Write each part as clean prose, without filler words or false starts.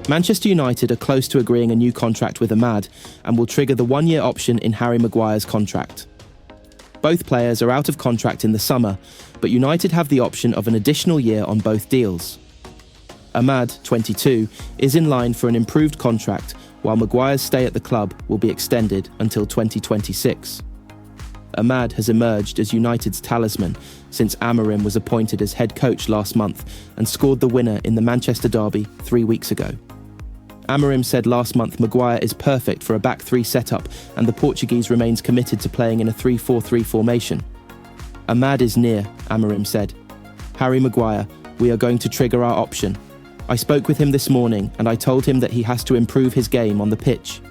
Manchester United are close to agreeing a new contract with AMAD and will trigger the one-year option in Harry Maguire's contract. Both players are out of contract in the summer, but United have the option of an additional year on both deals. AMAD, 22, is in line for an improved contract, while Maguire's stay at the club will be extended until 2026. AMAD has emerged as United's talisman since Amorim was appointed as head coach last month and scored the winner in the Manchester derby 3 weeks ago. Amorim said last month Maguire is perfect for a back three setup and the Portuguese remains committed to playing in a 3-4-3 formation. AMAD is near, Amorim said. Harry Maguire, we are going to trigger our option. I spoke with him this morning and I told him that he has to improve his game on the pitch.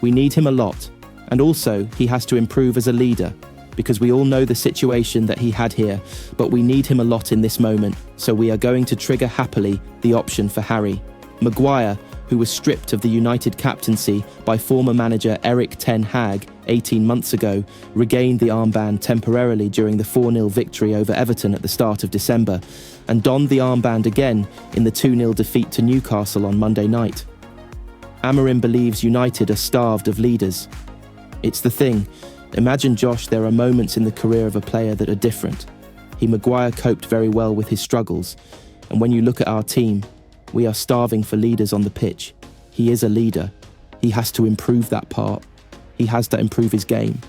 We need him a lot, and also he has to improve as a leader, because we all know the situation that he had here, but we need him a lot in this moment, so we are going to trigger happily the option for Harry. Maguire, who was stripped of the United captaincy by former manager Erik Ten Hag 18 months ago, regained the armband temporarily during the 4-0 victory over Everton at the start of December, and donned the armband again in the 2-0 defeat to Newcastle on Monday night. Amorim believes United are starved of leaders. It's the thing. Imagine, Josh, there are moments in the career of a player that are different. Maguire coped very well with his struggles, and when you look at our team, we are starving for leaders on the pitch. He is a leader. He has to improve that part. He has to improve his game.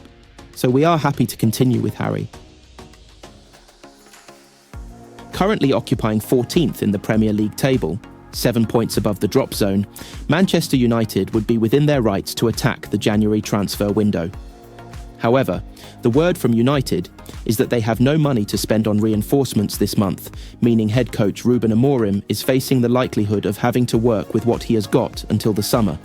So we are happy to continue with Harry. Currently occupying 14th in the Premier League table, 7 points above the drop zone, Manchester United would be within their rights to attack the January transfer window. However, the word from United is that they have no money to spend on reinforcements this month, meaning head coach Ruben Amorim is facing the likelihood of having to work with what he has got until the summer.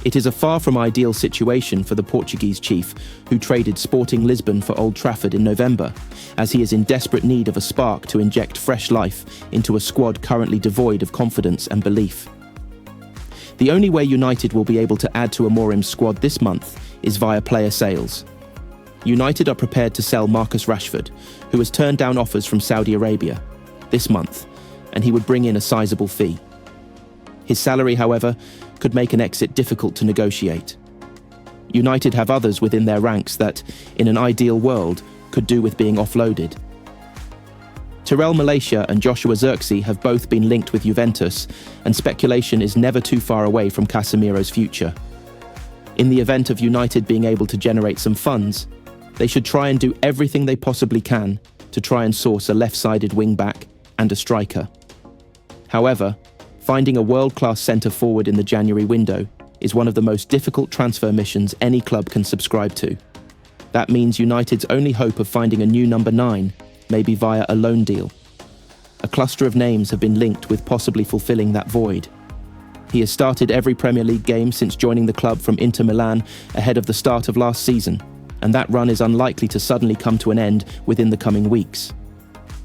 It is a far from ideal situation for the Portuguese chief, who traded Sporting Lisbon for Old Trafford in November, as he is in desperate need of a spark to inject fresh life into a squad currently devoid of confidence and belief. The only way United will be able to add to Amorim's squad this month is via player sales. United are prepared to sell Marcus Rashford, who has turned down offers from Saudi Arabia, this month, and he would bring in a sizable fee. His salary, however, could make an exit difficult to negotiate. United have others within their ranks that, in an ideal world, could do with being offloaded. Tyrell Malacia and Joshua Zirkzee have both been linked with Juventus, and speculation is never too far away from Casemiro's future. In the event of United being able to generate some funds, they should try and do everything they possibly can to try and source a left-sided wing-back and a striker. However, finding a world-class centre-forward in the January window is one of the most difficult transfer missions any club can subscribe to. That means United's only hope of finding a new number 9 may be via a loan deal. A cluster of names have been linked with possibly fulfilling that void. He has started every Premier League game since joining the club from Inter Milan ahead of the start of last season, and that run is unlikely to suddenly come to an end within the coming weeks.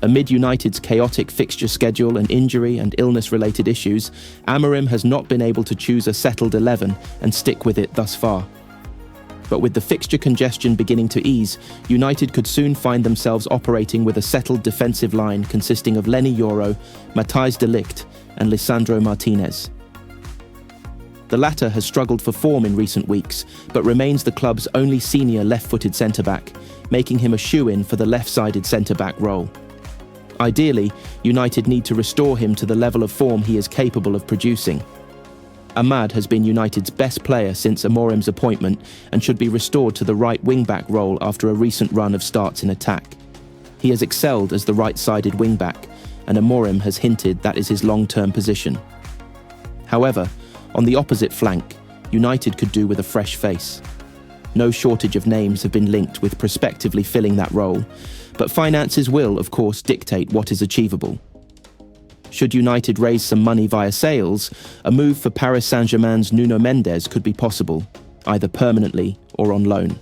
Amid United's chaotic fixture schedule and injury and illness-related issues, Amorim has not been able to choose a settled 11 and stick with it thus far. But with the fixture congestion beginning to ease, United could soon find themselves operating with a settled defensive line consisting of Lenny Yoro, Matthijs de Ligt and Lisandro Martinez. The latter has struggled for form in recent weeks, but remains the club's only senior left-footed centre-back, making him a shoo-in for the left-sided centre-back role. Ideally, United need to restore him to the level of form he is capable of producing. AMAD has been United's best player since Amorim's appointment and should be restored to the right wing-back role after a recent run of starts in attack. He has excelled as the right-sided wing-back, and Amorim has hinted that is his long-term position. However, on the opposite flank, United could do with a fresh face. No shortage of names have been linked with prospectively filling that role, but finances will, of course, dictate what is achievable. Should United raise some money via sales, a move for Paris Saint-Germain's Nuno Mendes could be possible, either permanently or on loan.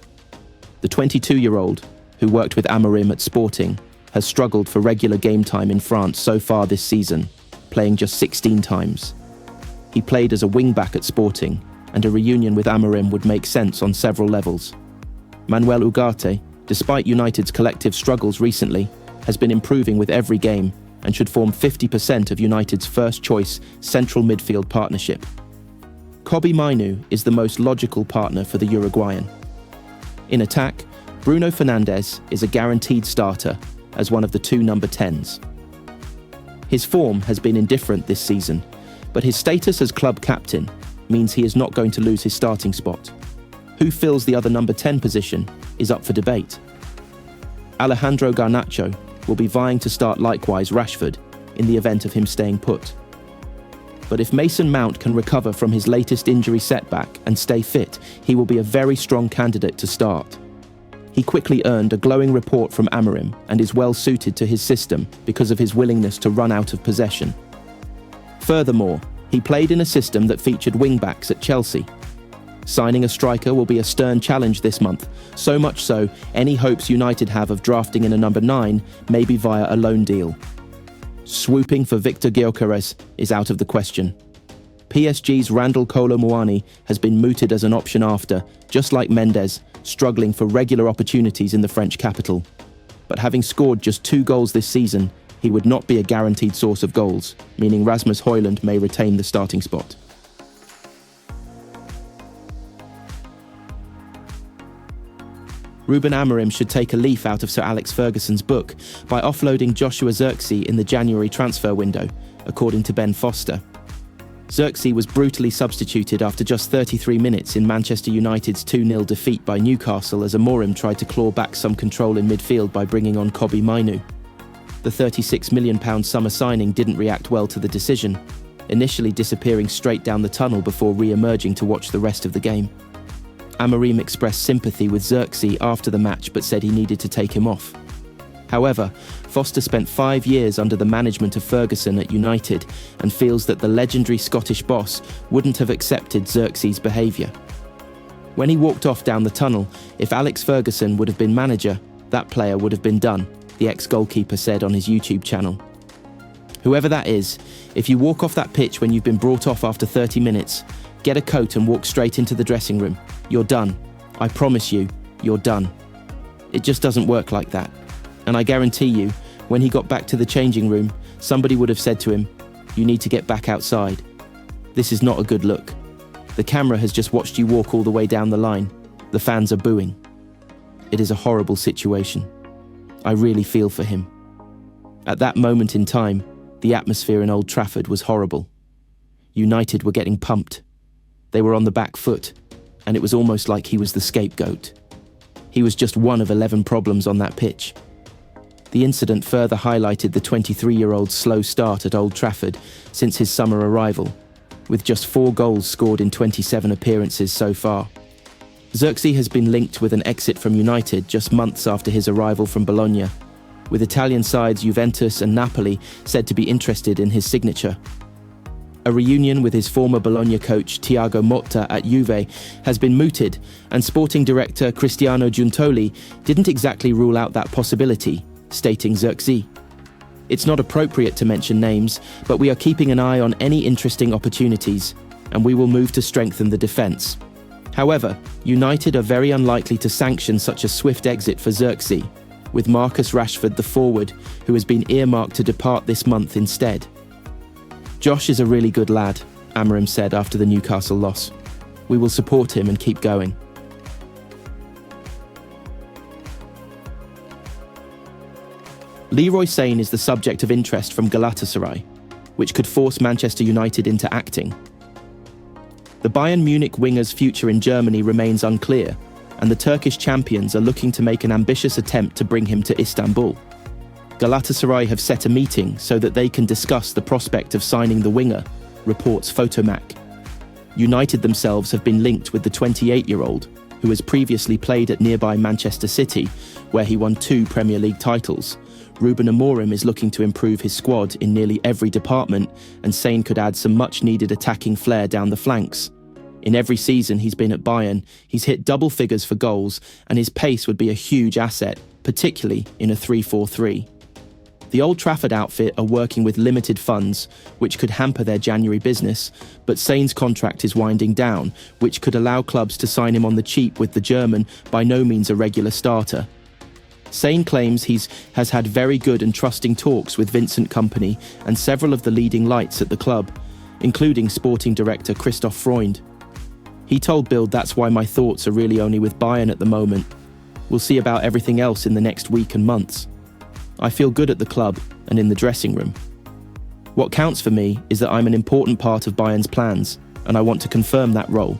The 22-year-old, who worked with Amorim at Sporting, has struggled for regular game time in France so far this season, playing just 16 times. He played as a wing-back at Sporting, and a reunion with Amorim would make sense on several levels. Manuel Ugarte, despite United's collective struggles recently, has been improving with every game, and should form 50% of United's first-choice central midfield partnership. Kobbie Mainoo is the most logical partner for the Uruguayan. In attack, Bruno Fernandes is a guaranteed starter as one of the two number 10s. His form has been indifferent this season, but his status as club captain means he is not going to lose his starting spot. Who fills the other number 10 position is up for debate. Alejandro Garnacho will be vying to start likewise Rashford in the event of him staying put. But if Mason Mount can recover from his latest injury setback and stay fit, he will be a very strong candidate to start. He quickly earned a glowing report from Amorim and is well suited to his system because of his willingness to run out of possession. Furthermore, he played in a system that featured wing-backs at Chelsea. Signing a striker will be a stern challenge this month, so much so any hopes United have of drafting in a number 9 may be via a loan deal. Swooping for Victor Gyökeres is out of the question. PSG's Randal Kolo Muani has been mooted as an option after, just like Mendes, struggling for regular opportunities in the French capital. But having scored just 2 goals this season, he would not be a guaranteed source of goals, meaning Rasmus Højlund may retain the starting spot. Ruben Amorim should take a leaf out of Sir Alex Ferguson's book by offloading Joshua Zirkzee in the January transfer window, according to Ben Foster. Zirkzee was brutally substituted after just 33 minutes in Manchester United's 2-0 defeat by Newcastle as Amorim tried to claw back some control in midfield by bringing on Kobbie Mainoo. The £36 million summer signing didn't react well to the decision, initially disappearing straight down the tunnel before re-emerging to watch the rest of the game. Amorim expressed sympathy with Zirkzee after the match but said he needed to take him off. However, Foster spent 5 years under the management of Ferguson at United and feels that the legendary Scottish boss wouldn't have accepted Zirkzee's behaviour. When he walked off down the tunnel, if Alex Ferguson would have been manager, that player would have been done, the ex-goalkeeper said on his YouTube channel. Whoever that is, if you walk off that pitch when you've been brought off after 30 minutes, get a coat and walk straight into the dressing room. You're done. I promise you, you're done. It just doesn't work like that. And I guarantee you, when he got back to the changing room, somebody would have said to him, "You need to get back outside. This is not a good look. The camera has just watched you walk all the way down the line. The fans are booing." It is a horrible situation. I really feel for him. At that moment in time, the atmosphere in Old Trafford was horrible. United were getting pumped. They were on the back foot, and it was almost like he was the scapegoat. He was just one of 11 problems on that pitch. The incident further highlighted the 23-year-old's slow start at Old Trafford since his summer arrival, with just 4 goals scored in 27 appearances so far. Zirkzee has been linked with an exit from United just months after his arrival from Bologna, with Italian sides Juventus and Napoli said to be interested in his signature. A reunion with his former Bologna coach Thiago Motta at Juve has been mooted, and sporting director Cristiano Giuntoli didn't exactly rule out that possibility, stating Zirkzee. "It's not appropriate to mention names, but we are keeping an eye on any interesting opportunities, and we will move to strengthen the defence. However, United are very unlikely to sanction such a swift exit for Zirkzee, with Marcus Rashford the forward, who has been earmarked to depart this month instead. Josh is a really good lad," Amorim said after the Newcastle loss. "We will support him and keep going." Leroy Sane is the subject of interest from Galatasaray, which could force Manchester United into acting. The Bayern Munich winger's future in Germany remains unclear, and the Turkish champions are looking to make an ambitious attempt to bring him to Istanbul. Galatasaray have set a meeting so that they can discuss the prospect of signing the winger, reports Photomac. United themselves have been linked with the 28-year-old, who has previously played at nearby Manchester City, where he won 2 Premier League titles. Ruben Amorim is looking to improve his squad in nearly every department, and Sane could add some much-needed attacking flair down the flanks. In every season he's been at Bayern, he's hit double figures for goals, and his pace would be a huge asset, particularly in a 3-4-3. The Old Trafford outfit are working with limited funds, which could hamper their January business, but Sane's contract is winding down, which could allow clubs to sign him on the cheap with the German, by no means a regular starter. Sane claims has had very good and trusting talks with Vincent Kompany and several of the leading lights at the club, including sporting director Christoph Freund. He told Bild, "That's why my thoughts are really only with Bayern at the moment. We'll see about everything else in the next week and months. I feel good at the club and in the dressing room. What counts for me is that I'm an important part of Bayern's plans, and I want to confirm that role."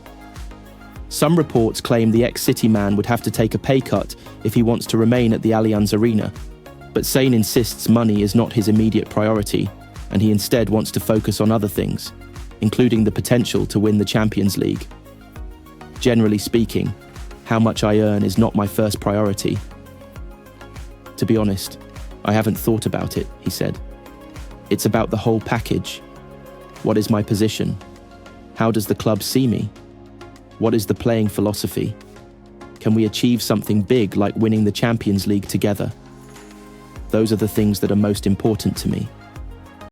Some reports claim the ex-City man would have to take a pay cut if he wants to remain at the Allianz Arena, but Sane insists money is not his immediate priority, and he instead wants to focus on other things, including the potential to win the Champions League. "Generally speaking, how much I earn is not my first priority. To be honest, I haven't thought about it," he said. "It's about the whole package. What is my position? How does the club see me? What is the playing philosophy? Can we achieve something big like winning the Champions League together? Those are the things that are most important to me."